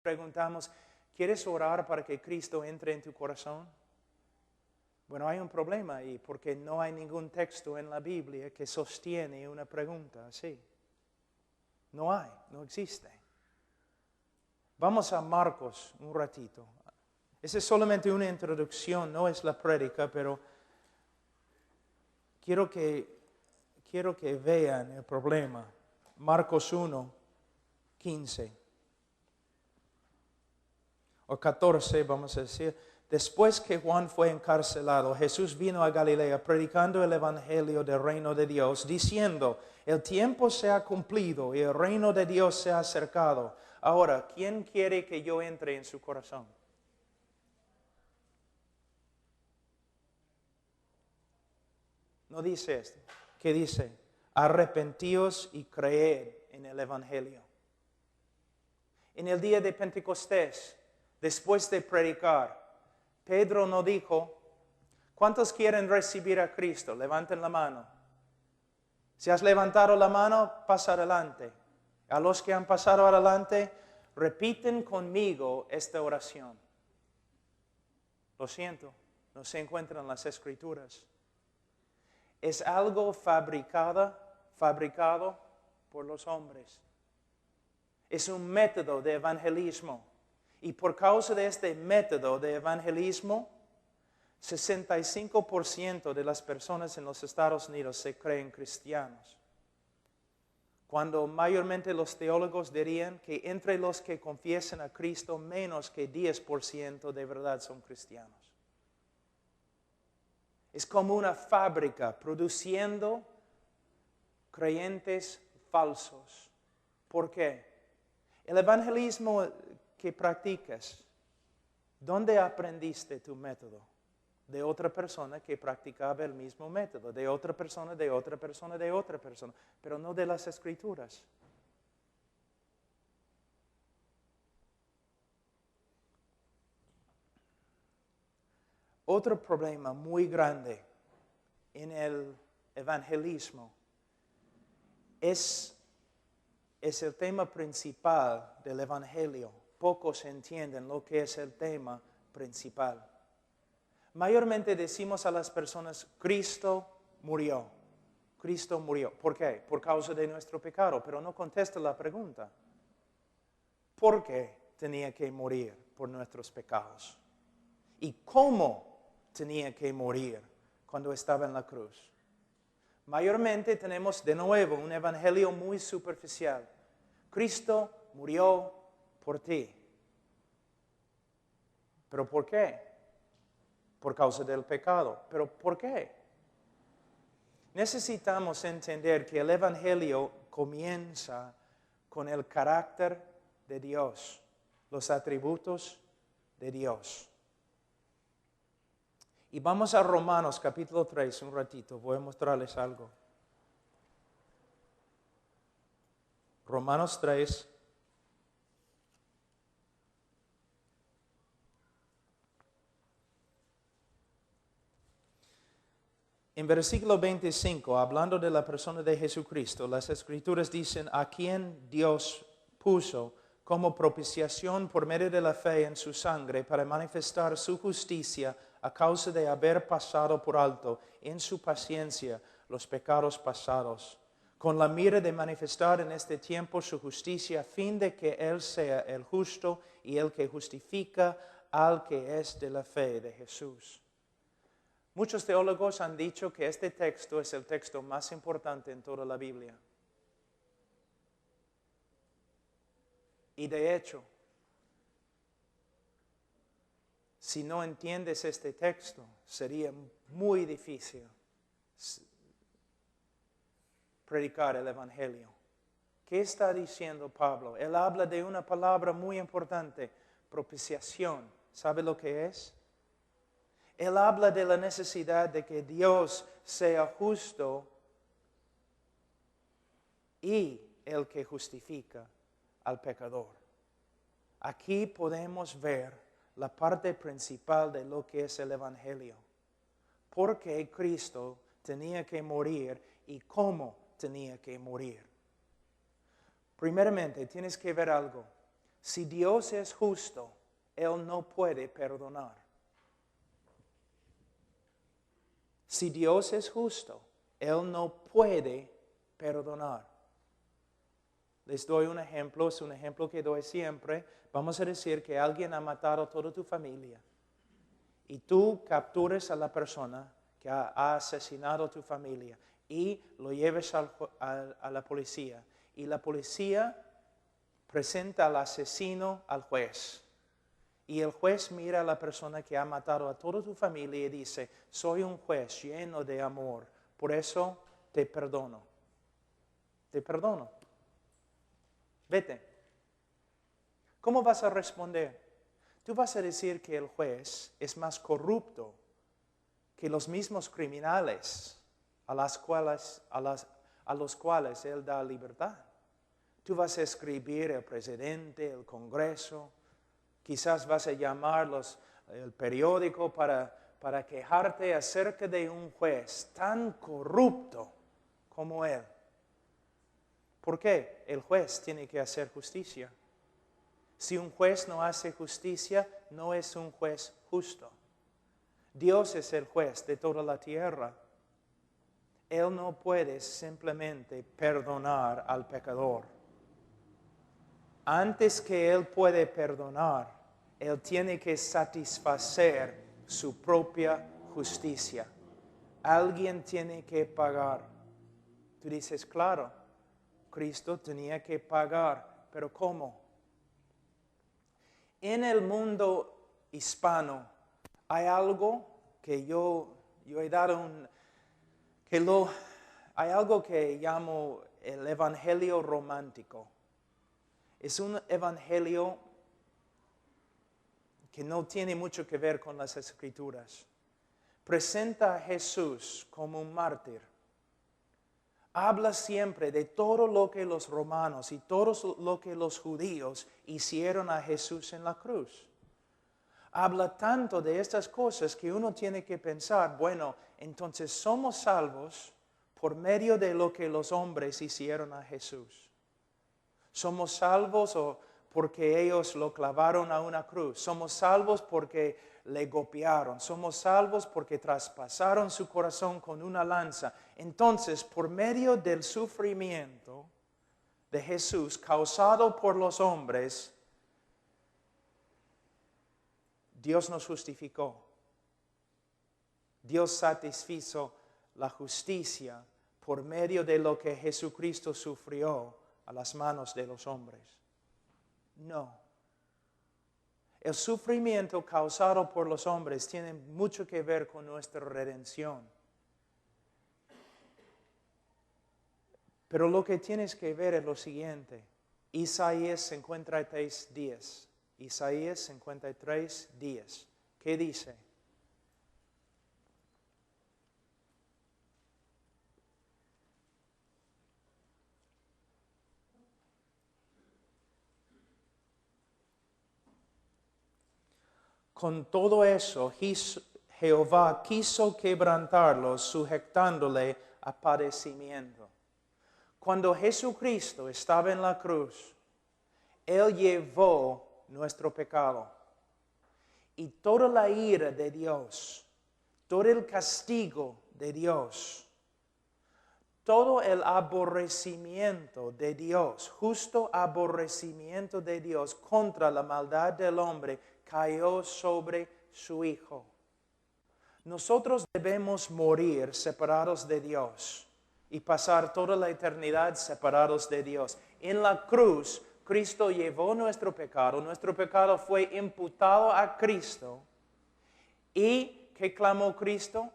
Preguntamos, ¿quieres orar para que Cristo entre en tu corazón? Bueno, hay un problema ahí, porque no hay ningún texto en la Biblia que sostiene una pregunta así. No hay, no existe. Vamos a Marcos un ratito. Esa es solamente una introducción, no es la prédica, pero quiero que vean el problema. Marcos 1, 15 o 14, vamos a decir. Después que Juan fue encarcelado, Jesús vino a Galilea predicando el evangelio del reino de Dios, diciendo, el tiempo se ha cumplido y el reino de Dios se ha acercado. Ahora, ¿quién quiere que yo entre en su corazón? No dice esto. ¿Qué dice? Arrepentíos y creed en el evangelio. En el día de Pentecostés, después de predicar, Pedro no dijo, ¿cuántos quieren recibir a Cristo? Levanten la mano. Si has levantado la mano, pasa adelante. A los que han pasado adelante, repiten conmigo esta oración. Lo siento, no se encuentra en las Escrituras. Es algo fabricado por los hombres. Es un método de evangelismo. Y por causa de este método de evangelismo, 65% de las personas en los Estados Unidos se creen cristianos. Cuando mayormente los teólogos dirían que entre los que confiesan a Cristo, menos que 10% de verdad son cristianos. Es como una fábrica produciendo creyentes falsos. ¿Por qué? El evangelismo que practicas, ¿dónde aprendiste tu método? De otra persona que practicaba el mismo método, de otra persona, de otra persona, de otra persona, pero no de las Escrituras. Otro problema muy grande en el evangelismo es el tema principal del evangelio. Pocos entienden lo que es el tema principal. Mayormente decimos a las personas, Cristo murió. Cristo murió. ¿Por qué? Por causa de nuestro pecado. Pero no contesta la pregunta. ¿Por qué tenía que morir por nuestros pecados? ¿Y cómo tenía que morir cuando estaba en la cruz? Mayormente tenemos de nuevo un evangelio muy superficial. Cristo murió por ti. ¿Pero por qué? Por causa del pecado. ¿Pero por qué? Necesitamos entender que el evangelio comienza con el carácter de Dios, los atributos de Dios. Y vamos a Romanos capítulo 3 un ratito, voy a mostrarles algo. Romanos 3. En versículo 25, hablando de la persona de Jesucristo, las Escrituras dicen, a quien Dios puso como propiciación por medio de la fe en su sangre para manifestar su justicia a causa de haber pasado por alto en su paciencia los pecados pasados, con la mira de manifestar en este tiempo su justicia, a fin de que Él sea el justo y el que justifica al que es de la fe de Jesús. Muchos teólogos han dicho que este texto es el texto más importante en toda la Biblia. Y de hecho, si no entiendes este texto, sería muy difícil predicar el Evangelio. ¿Qué está diciendo Pablo? Él habla de una palabra muy importante, propiciación. ¿Sabe lo que es? Él habla de la necesidad de que Dios sea justo y el que justifica al pecador. Aquí podemos ver la parte principal de lo que es el Evangelio. ¿Por qué Cristo tenía que morir y cómo tenía que morir? Primeramente, tienes que ver algo. Si Dios es justo, Él no puede perdonar. Si Dios es justo, Él no puede perdonar. Les doy un ejemplo, es un ejemplo que doy siempre. Vamos a decir que alguien ha matado a toda tu familia y tú capturas a la persona que ha asesinado a tu familia y lo lleves a la policía. Y la policía presenta al asesino al juez. Y el juez mira a la persona que ha matado a toda tu familia y dice, soy un juez lleno de amor, por eso te perdono. Te perdono. Vete. ¿Cómo vas a responder? Tú vas a decir que el juez es más corrupto que los mismos criminales a los cuales él da libertad. Tú vas a escribir el presidente, el Congreso, quizás vas a llamar el periódico para quejarte acerca de un juez tan corrupto como él. ¿Por qué? El juez tiene que hacer justicia. Si un juez no hace justicia, no es un juez justo. Dios es el juez de toda la tierra. Él no puede simplemente perdonar al pecador. Antes que Él puede perdonar, Él tiene que satisfacer su propia justicia. Alguien tiene que pagar. Tú dices, claro, Cristo tenía que pagar, pero ¿cómo? En el mundo hispano hay algo que yo he dado hay algo que llamo el evangelio romántico. Es un evangelio que no tiene mucho que ver con las Escrituras. Presenta a Jesús como un mártir. Habla siempre de todo lo que los romanos y todo lo que los judíos hicieron a Jesús en la cruz. Habla tanto de estas cosas que uno tiene que pensar, bueno, entonces somos salvos por medio de lo que los hombres hicieron a Jesús. Somos salvos porque ellos lo clavaron a una cruz. Somos salvos porque le golpearon. Somos salvos porque traspasaron su corazón con una lanza. Entonces, por medio del sufrimiento de Jesús causado por los hombres, Dios nos justificó. Dios satisfizo la justicia por medio de lo que Jesucristo sufrió a las manos de los hombres. No. El sufrimiento causado por los hombres tiene mucho que ver con nuestra redención. Pero lo que tienes que ver es lo siguiente. Isaías 53:10. Isaías 53:10. ¿Qué dice? Con todo eso, Jehová quiso quebrantarlos, sujetándole a padecimiento. Cuando Jesucristo estaba en la cruz, Él llevó nuestro pecado. Y toda la ira de Dios, todo el castigo de Dios, todo el aborrecimiento de Dios, justo aborrecimiento de Dios contra la maldad del hombre, cayó sobre su Hijo. Nosotros debemos morir separados de Dios y pasar toda la eternidad separados de Dios. En la cruz, Cristo llevó nuestro pecado fue imputado a Cristo. ¿Y qué clamó Cristo?